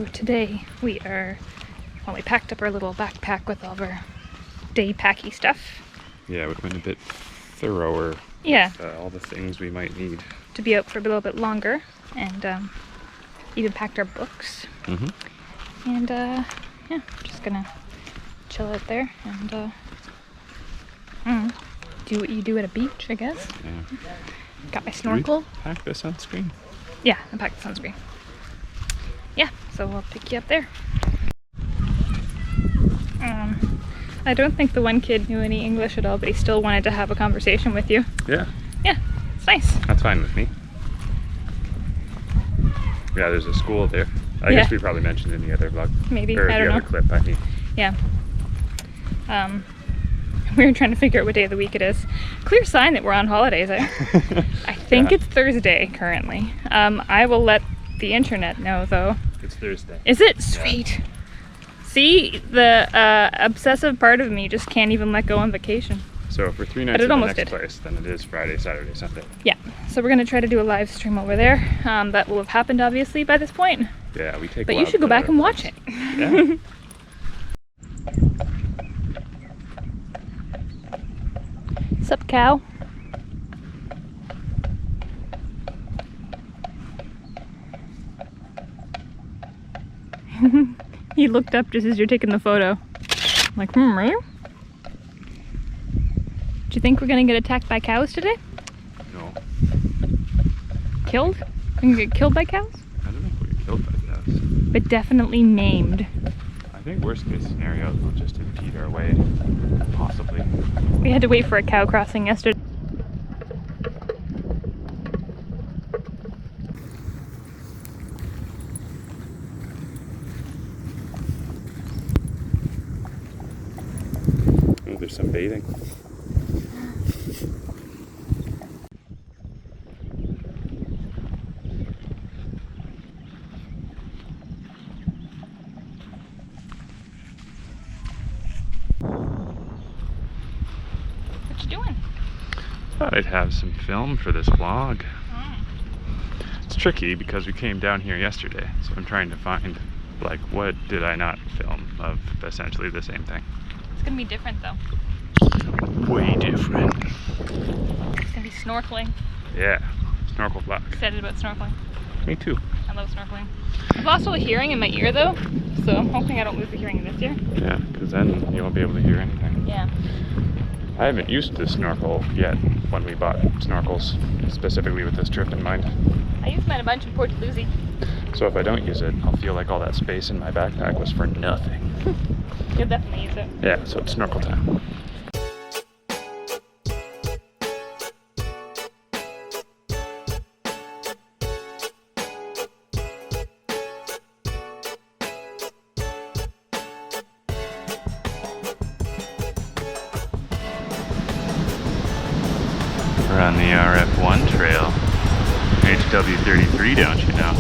So today we packed up our little backpack with all of our day packy stuff. Yeah, we went a bit thorougher. Yeah. With, all the things we might need. To be out for a little bit longer, and even packed our books. And yeah, just gonna chill out there and do what you do at a beach, I guess. Yeah. Got my snorkel. Pack the sunscreen? Yeah, I packed the sunscreen. Yeah, so we'll pick you up there. I don't think the one kid knew any English at all, but he still wanted to have a conversation with you. Yeah. Yeah, it's nice. That's fine with me. Yeah, there's a school there. I guess we probably mentioned in the other vlog. Maybe, or I don't know. the other clip, I mean. Yeah. We were trying to figure out what day of the week it is. Clear sign that we're on holidays. I think it's Thursday currently. I will let the internet know though. It's Thursday. Is it? Sweet. Yeah. See, the obsessive part of me just can't even let go on vacation. So if we're 3 nights at the next place, then it is Friday, Saturday, Sunday. Yeah. So we're gonna try to do a live stream over there. That will have happened obviously by this point. Yeah, we take. But you should go back and watch it. Yeah. Sup, cow? He looked up just as you're taking the photo. I'm like, really? Do you think we're gonna get attacked by cows today? No. Killed? We can get killed by cows? I don't think we'll get killed by cows. But definitely maimed. I think worst case scenario, they'll just impede our way. Possibly. We had to wait for a cow crossing yesterday. Oh, there's some bathing. What you doing? Thought I'd have some film for this vlog. It's tricky because we came down here yesterday, so I'm trying to find, like, what did I not film of essentially the same thing. It's gonna be different though. Way different. It's gonna be snorkeling. Yeah, snorkel vlog. Excited about snorkeling. Me too. I love snorkeling. I've lost all the hearing in my ear though, so I'm hoping I don't lose the hearing in this ear. Yeah, because then you won't be able to hear anything. Yeah. I haven't used the snorkel yet when we bought snorkels, specifically with this trip in mind. I used mine a bunch in Port Dalhousie. So if I don't use it, I'll feel like all that space in my backpack was for nothing. You'll definitely use it. Yeah, so it's snorkel time. We're on the RF1 trail. HW33, don't you know?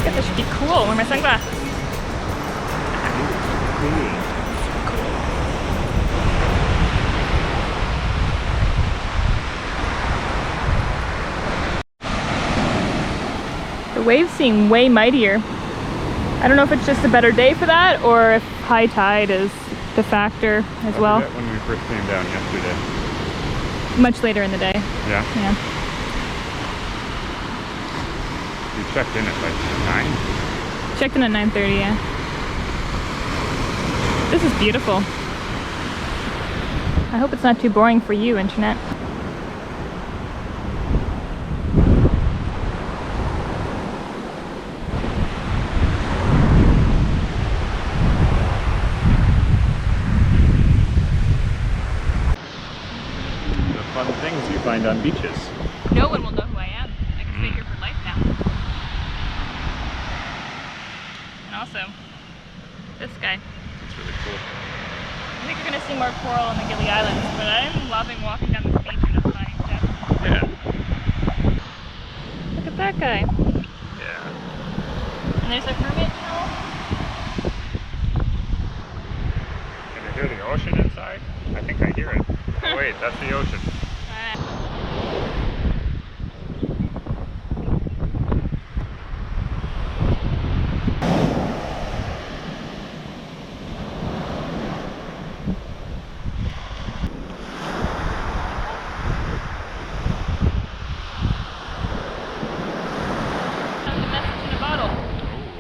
This should be cool. Wear my sunglasses. The waves seem way mightier. I don't know if it's just a better day for that or if high tide is the factor as well. When we first came down yesterday. Much later in the day. Yeah? Yeah. We checked in at like 9? Checked in at 9:30, yeah. This is beautiful. I hope it's not too boring for you, internet. Fun things you find on beaches. No one will know who I am. I can stay here for life now. And also, this guy. That's really cool. I think you're going to see more coral on the Gili Islands, but I'm loving walking down this beach and just finding stuff. at that guy. Yeah. And there's a hermit hill. Can you hear the ocean inside? I think I hear it. Oh wait, that's the ocean.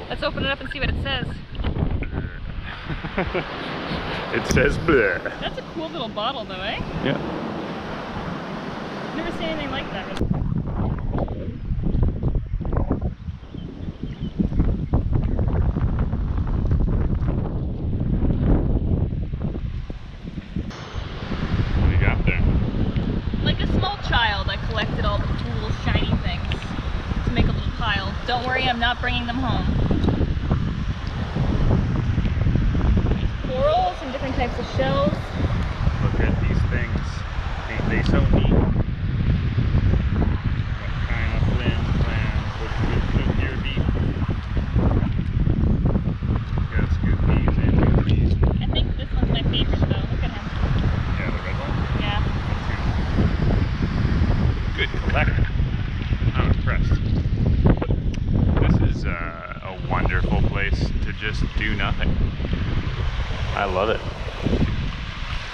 Let's open it up and see what it says. It says bleh. That's a cool little bottle though, eh? Yeah. Never seen anything like that. What do you got there? Like a small child, I collected all the cool shiny things to make a little pile. Don't worry, I'm not bringing them home. Corals and different types of shells. Look at these things. Ain't they so neat? What kind of flim your beef? Got scoopies and goopies. I think this one's my favorite though. Look at him. Yeah, the red one? Yeah. Good collector. I'm impressed. This is a wonderful place to just do nothing. I love it.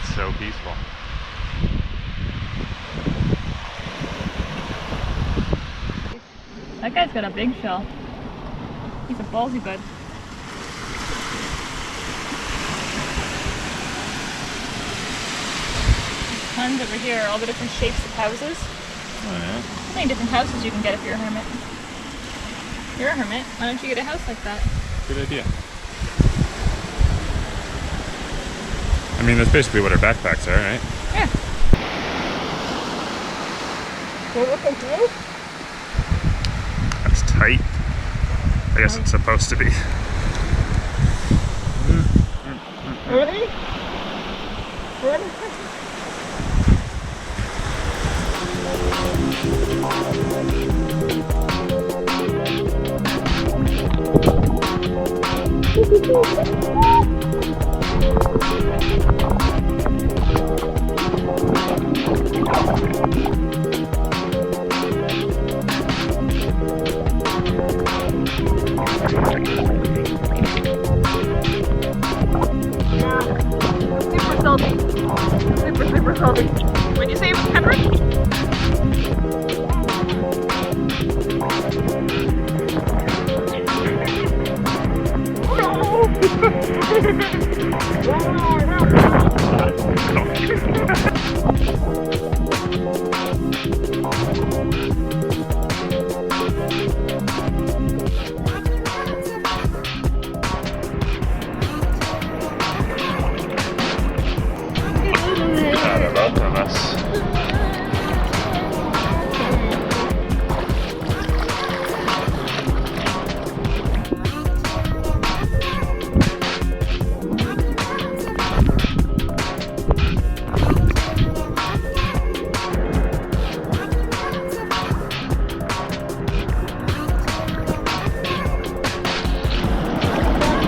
It's so peaceful. That guy's got a big shell. He's a ballsy bud. Tons over here, all the different shapes of houses. Oh yeah. How many different houses you can get if you're a hermit? You're a hermit. Why don't you get a house like that? Good idea. I mean, that's basically what our backpacks are, right? Yeah. We're looking through? That's tight. I guess it's supposed to be. Ready? Ready? Super salty. Super salty. Would you say it was pepper?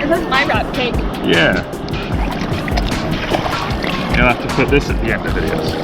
This is my wrap cake. Yeah. You'll have to put this at the end of videos.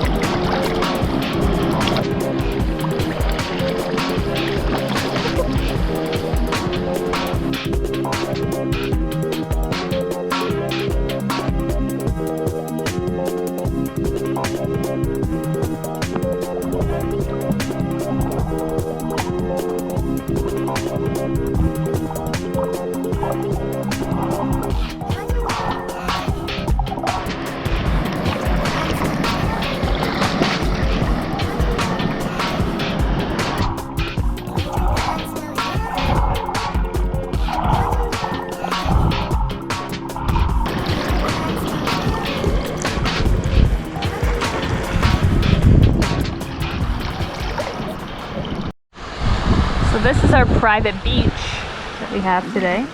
This is our private beach that we have today.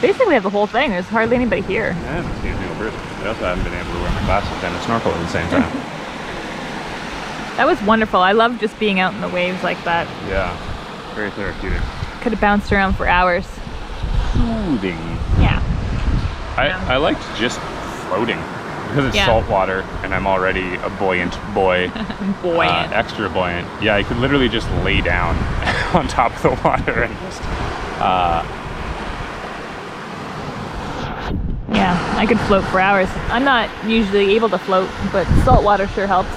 Basically we have the whole thing. There's hardly anybody here. I haven't seen a single person. I also haven't been able to wear my glasses and a snorkel at the same time. That was wonderful. I love just being out in the waves like that. Yeah. very therapeutic. Could have bounced around for hours. Soothing. Yeah. I liked just floating because it's salt water and I'm already a buoyant boy. Buoyant. Extra buoyant. Yeah, I could literally just lay down on top of the water and just. Yeah, I could float for hours. I'm not usually able to float, but salt water sure helps.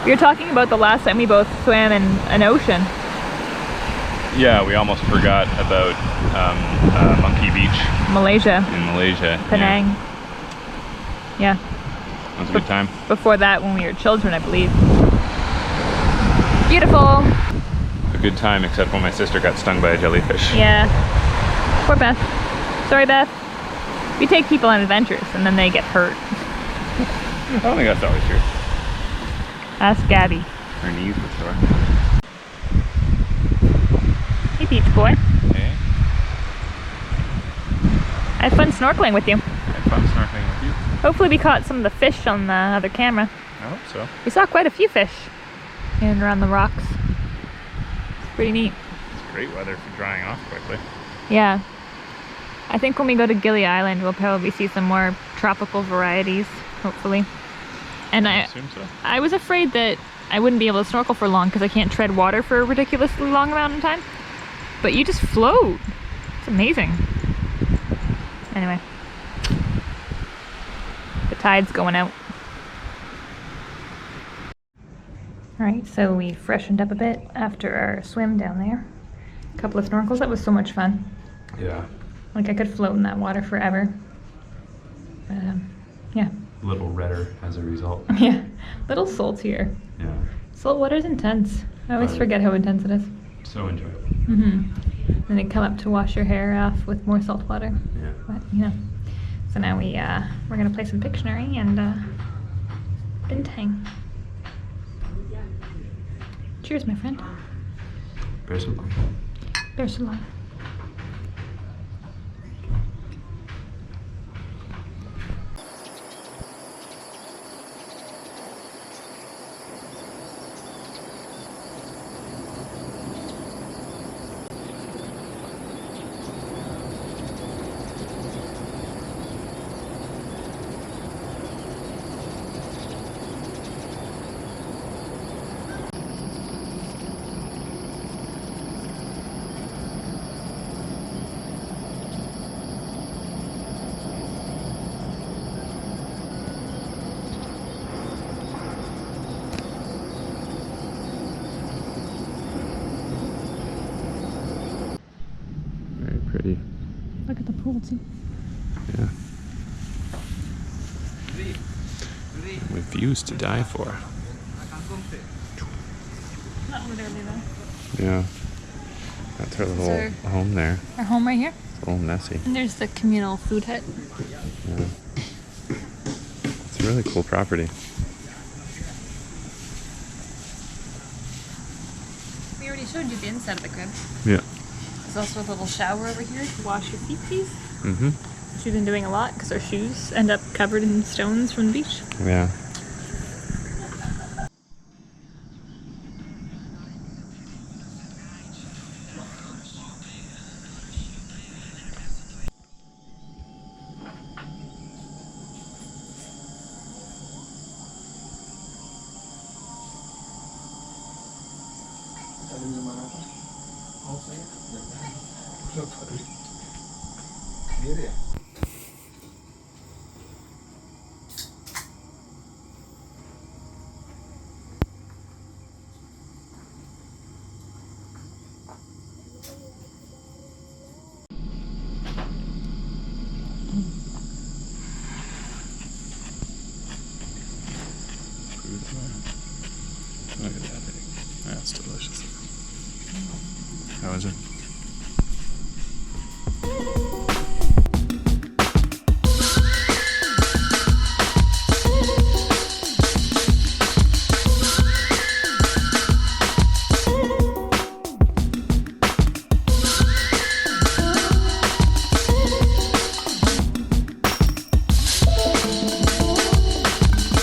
We were talking about the last time we both swam in an ocean. Yeah, we almost forgot about Monkey Beach. Malaysia. In Malaysia. Penang. Yeah. That was a good time. Before that, when we were children, I believe. Beautiful. A good time, except when my sister got stung by a jellyfish. Yeah. Poor Beth. Sorry, Beth. We take people on adventures and then they get hurt. I don't think that's always true. Ask Gabby. Her knees were sore. Hey, beach boy. Hey. I had fun snorkeling with you. I had fun snorkeling with you. Hopefully we caught some of the fish on the other camera. I hope so. We saw quite a few fish in and around the rocks. It's pretty neat. It's great weather for drying off quickly. Yeah. I think when we go to Gili Island, we'll probably see some more tropical varieties, hopefully. And I assume so. I was afraid that I wouldn't be able to snorkel for long because I can't tread water for a ridiculously long amount of time. But you just float. It's amazing. Anyway. The tide's going out. Alright, so we freshened up a bit after our swim down there. A couple of snorkels. That was so much fun. Yeah. Like I could float in that water forever. But yeah. A little redder as a result. Yeah. Little saltier. Yeah. Salt water's intense. I always forget how intense it is. So enjoyable. Mm-hmm. And then come up to wash your hair off with more salt water. Yeah. But you know. So now we're gonna play some Pictionary and bintang. Cheers, my friend. Bears some luck. Bears so long. Pretty. Look at the pool too. Yeah. With views to die for. Not literally though. Yeah. That's our little home there. Our home right here. It's a little messy. And there's the communal food hut. Yeah. It's a really cool property. We already showed you the inside of the crib. Yeah. There's also a little shower over here to wash your feet, please. Mm-hmm. Which we've been doing a lot because our shoes end up covered in stones from the beach. Yeah. Tadi minuman apa? Mau saya? Enggak.